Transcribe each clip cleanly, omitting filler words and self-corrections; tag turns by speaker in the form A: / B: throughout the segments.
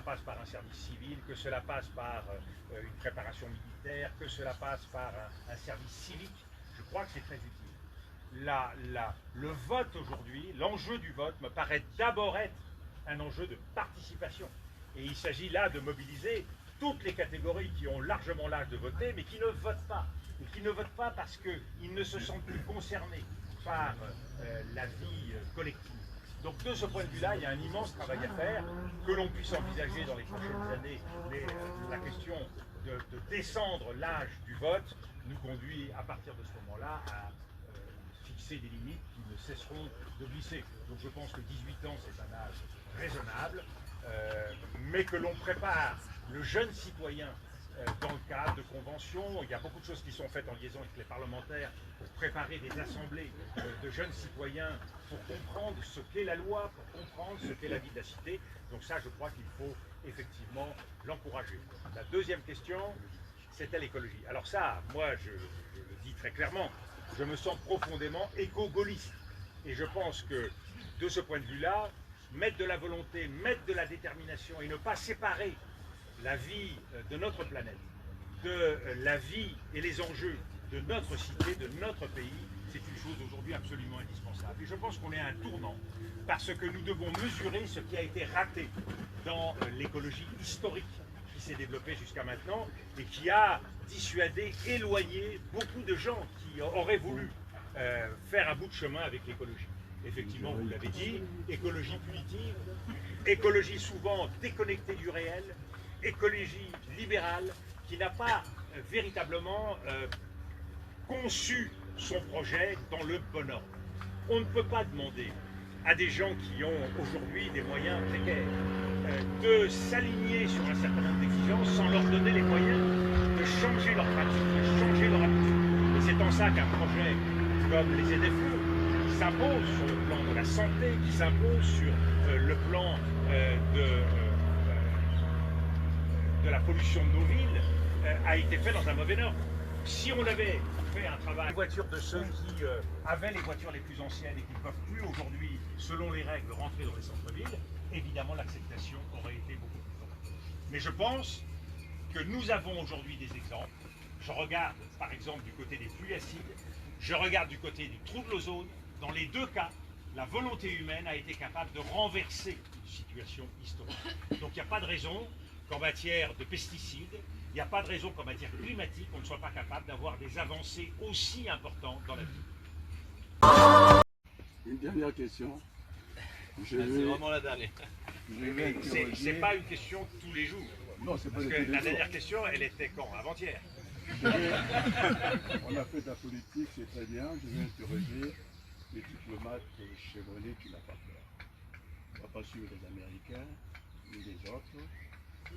A: passe par un service civil, que cela passe par une préparation militaire, que cela passe par un service civique. Je crois que c'est très utile. Le vote aujourd'hui, l'enjeu du vote me paraît d'abord être un enjeu de participation. Et il s'agit là de mobiliser toutes les catégories qui ont largement l'âge de voter, mais qui ne votent pas. Et qui ne votent pas parce qu'ils ne se sentent plus concernés par la vie collective. Donc de ce point de vue-là, il y a un immense travail à faire, que l'on puisse envisager dans les prochaines années. La question de descendre l'âge du vote nous conduit à partir de ce moment-là à fixer des limites qui ne cesseront de glisser. Donc je pense que 18 ans c'est un âge raisonnable, mais que l'on prépare le jeune citoyen dans le cadre de conventions. Il y a beaucoup de choses qui sont faites en liaison avec les parlementaires pour préparer des assemblées de jeunes citoyens pour comprendre ce qu'est la loi, pour comprendre ce qu'est la vie de la cité. Donc ça, je crois qu'il faut effectivement l'encourager. La deuxième question, c'était l'écologie. Alors ça, moi, je le dis très clairement, je me sens profondément éco-gaulliste. Et je pense que, de ce point de vue-là, mettre de la volonté, mettre de la détermination et ne pas séparer la vie de notre planète, de la vie et les enjeux de notre cité, de notre pays, c'est une chose aujourd'hui absolument indispensable. Et je pense qu'on est à un tournant, parce que nous devons mesurer ce qui a été raté dans l'écologie historique qui s'est développée jusqu'à maintenant et qui a dissuadé, éloigné beaucoup de gens qui auraient voulu faire un bout de chemin avec l'écologie. Effectivement, vous l'avez dit, écologie punitive, écologie souvent déconnectée du réel, écologie libérale qui n'a pas véritablement conçu son projet dans le bon ordre. On ne peut pas demander à des gens qui ont aujourd'hui des moyens précaires de s'aligner sur un certain nombre d'exigences sans leur donner les moyens de changer leur pratique, de changer leur habitude. Et c'est en ça qu'un projet comme les ZFE, qui s'impose sur le plan de la santé, qui s'impose sur le plan de la pollution de nos villes, a été fait dans un mauvais ordre. Si on avait fait un travail, les voitures de ceux qui avaient les voitures les plus anciennes et qui ne peuvent plus aujourd'hui, selon les règles, rentrer dans les centres-villes, évidemment l'acceptation aurait été beaucoup plus forte. Mais je pense que nous avons aujourd'hui des exemples. Je regarde par exemple du côté des pluies acides, je regarde du côté du trou de l'ozone. Dans les deux cas, la volonté humaine a été capable de renverser une situation historique. Donc il n'y a pas de raison qu'en matière de pesticides, il n'y a pas de raison qu'en matière climatique, on ne soit pas capable d'avoir des avancées aussi importantes dans la vie.
B: Une dernière question.
C: C'est vraiment la dernière.
A: C'est pas une question de tous les jours.
B: Non, c'est pas
A: Parce
B: de
A: que
B: tous les
A: la
B: jours.
A: dernière question, elle était quand? Avant-hier.
B: On a fait de la politique, c'est très bien. Je vais interroger les diplomates chevronnés qui n'ont pas peur. On ne va pas suivre les Américains ni les autres.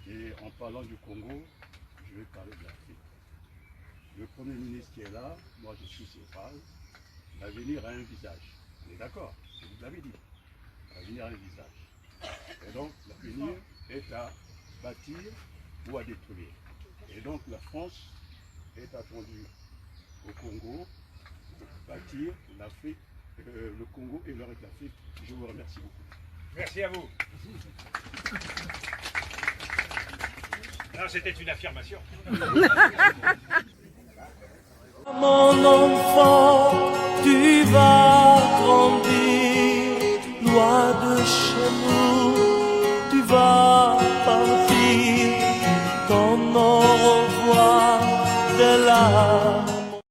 B: Et en parlant du Congo, je vais parler de l'Afrique. Le Premier ministre qui est là, moi je suis ses phases, l'avenir a un visage. On est d'accord, vous l'avez dit. L'avenir a un visage. Et donc l'avenir est à bâtir ou à détruire. Et donc la France est attendue au Congo pour bâtir l'Afrique, le Congo et le reste de l'Afrique. Je vous remercie beaucoup.
A: Merci à vous. Non, c'était une affirmation.
D: Mon enfant, tu vas grandir, loin de chez nous, tu vas